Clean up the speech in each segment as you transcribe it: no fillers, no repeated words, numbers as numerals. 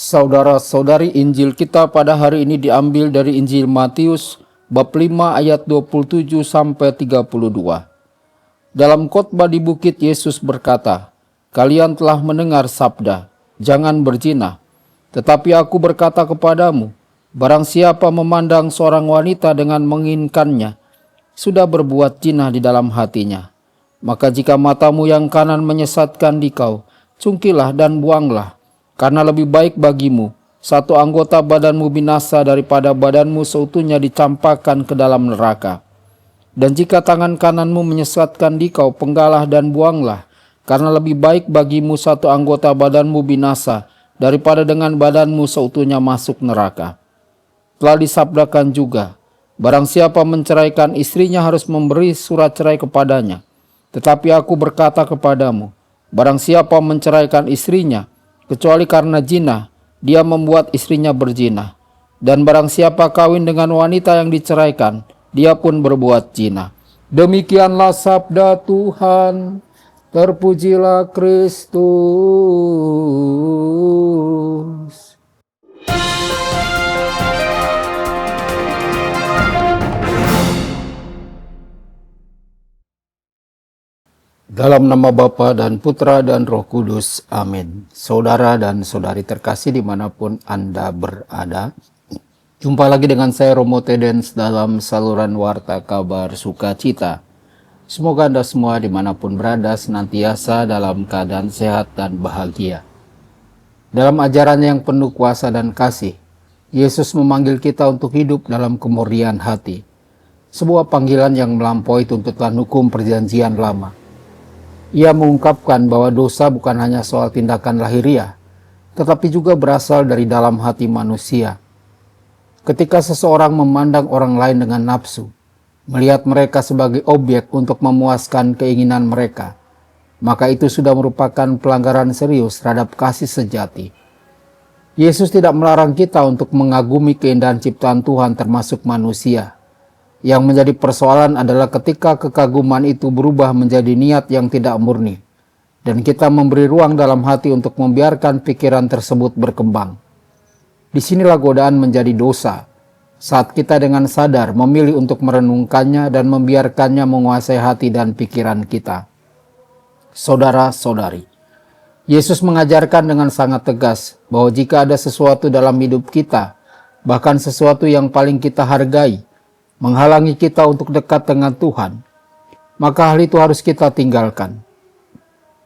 Saudara-saudari, Injil kita pada hari ini diambil dari Injil Matius bab 5 ayat 27 sampai 32. Dalam khotbah di bukit, Yesus berkata, "Kalian telah mendengar sabda, jangan berzina. Tetapi aku berkata kepadamu, barang siapa memandang seorang wanita dengan menginginkannya, sudah berbuat zina di dalam hatinya. Maka jika matamu yang kanan menyesatkan dikau, cungkilah dan buanglah. Karena lebih baik bagimu satu anggota badanmu binasa daripada badanmu seutuhnya dicampakkan ke dalam neraka. Dan jika tangan kananmu menyesatkan dikau, penggalah dan buanglah. Karena lebih baik bagimu satu anggota badanmu binasa daripada dengan badanmu seutuhnya masuk neraka." Telah disabdakan juga, barang siapa menceraikan istrinya harus memberi surat cerai kepadanya. Tetapi aku berkata kepadamu, barang siapa menceraikan istrinya, kecuali karena zina, dia membuat istrinya berzina. Dan barang siapa kawin dengan wanita yang diceraikan, dia pun berbuat zina. Demikianlah sabda Tuhan. Terpujilah Kristus. Dalam nama Bapa dan Putra dan Roh Kudus. Amin. Saudara dan saudari terkasih dimanapun Anda berada, jumpa lagi dengan saya Romo Tedens dalam saluran Warta Kabar Sukacita. Semoga Anda semua dimanapun berada senantiasa dalam keadaan sehat dan bahagia. Dalam ajarannya yang penuh kuasa dan kasih, Yesus memanggil kita untuk hidup dalam kemurnian hati. Sebuah panggilan yang melampaui tuntutan hukum perjanjian lama. Ia mengungkapkan bahwa dosa bukan hanya soal tindakan lahiriah, tetapi juga berasal dari dalam hati manusia. Ketika seseorang memandang orang lain dengan nafsu, melihat mereka sebagai objek untuk memuaskan keinginan mereka, maka itu sudah merupakan pelanggaran serius terhadap kasih sejati. Yesus tidak melarang kita untuk mengagumi keindahan ciptaan Tuhan termasuk manusia. Yang menjadi persoalan adalah ketika kekaguman itu berubah menjadi niat yang tidak murni, dan kita memberi ruang dalam hati untuk membiarkan pikiran tersebut berkembang. Disinilah godaan menjadi dosa, saat kita dengan sadar memilih untuk merenungkannya dan membiarkannya menguasai hati dan pikiran kita. Saudara-saudari, Yesus mengajarkan dengan sangat tegas bahwa jika ada sesuatu dalam hidup kita, bahkan sesuatu yang paling kita hargai, menghalangi kita untuk dekat dengan Tuhan, maka hal itu harus kita tinggalkan.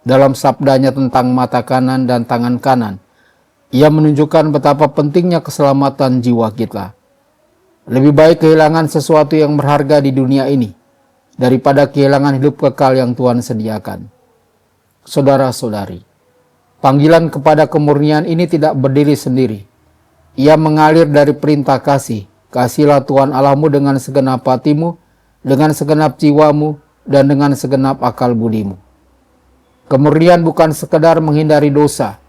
Dalam sabdanya tentang mata kanan dan tangan kanan, ia menunjukkan betapa pentingnya keselamatan jiwa kita. Lebih baik kehilangan sesuatu yang berharga di dunia ini, daripada kehilangan hidup kekal yang Tuhan sediakan. Saudara-saudari, panggilan kepada kemurnian ini tidak berdiri sendiri. Ia mengalir dari perintah kasih. Kasihilah Tuhan Allahmu dengan segenap hatimu, dengan segenap jiwamu, dan dengan segenap akal budimu. Kemurnian bukan sekedar menghindari dosa,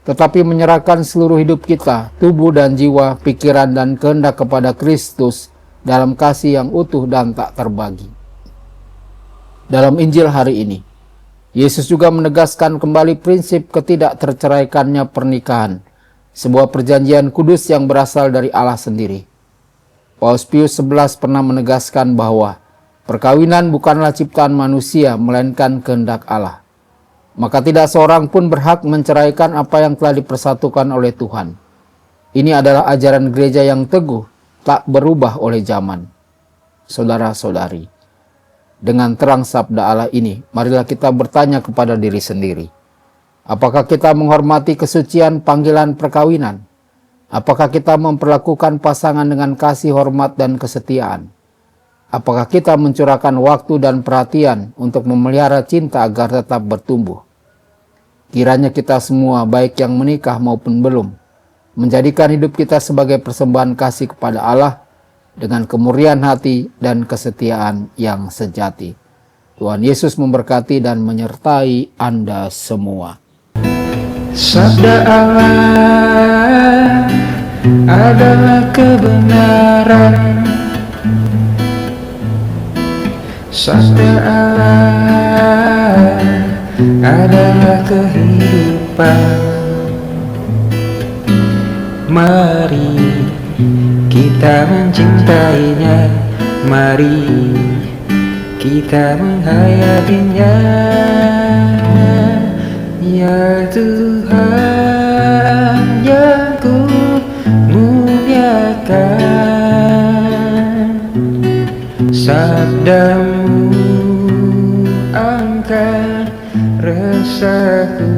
tetapi menyerahkan seluruh hidup kita, tubuh dan jiwa, pikiran dan kehendak kepada Kristus dalam kasih yang utuh dan tak terbagi. Dalam Injil hari ini, Yesus juga menegaskan kembali prinsip ketidakterceraikannya pernikahan, sebuah perjanjian kudus yang berasal dari Allah sendiri. Paus Pius XI pernah menegaskan bahwa perkawinan bukanlah ciptaan manusia, melainkan kehendak Allah. Maka tidak seorang pun berhak menceraikan apa yang telah dipersatukan oleh Tuhan. Ini adalah ajaran gereja yang teguh, tak berubah oleh zaman. Saudara-saudari, dengan terang sabda Allah ini, marilah kita bertanya kepada diri sendiri. Apakah kita menghormati kesucian panggilan perkawinan? Apakah kita memperlakukan pasangan dengan kasih, hormat, dan kesetiaan? Apakah kita mencurahkan waktu dan perhatian untuk memelihara cinta agar tetap bertumbuh? Kiranya kita semua, baik yang menikah maupun belum, menjadikan hidup kita sebagai persembahan kasih kepada Allah dengan kemurnian hati dan kesetiaan yang sejati. Tuhan Yesus memberkati dan menyertai Anda semua. Sabda Allah adalah kebenaran. Sabda Allah adalah kehidupan. Mari kita mencintainya, mari kita menghayatinya. Ya Tuhan yang ku muliakan, sabdamu angkat resahku.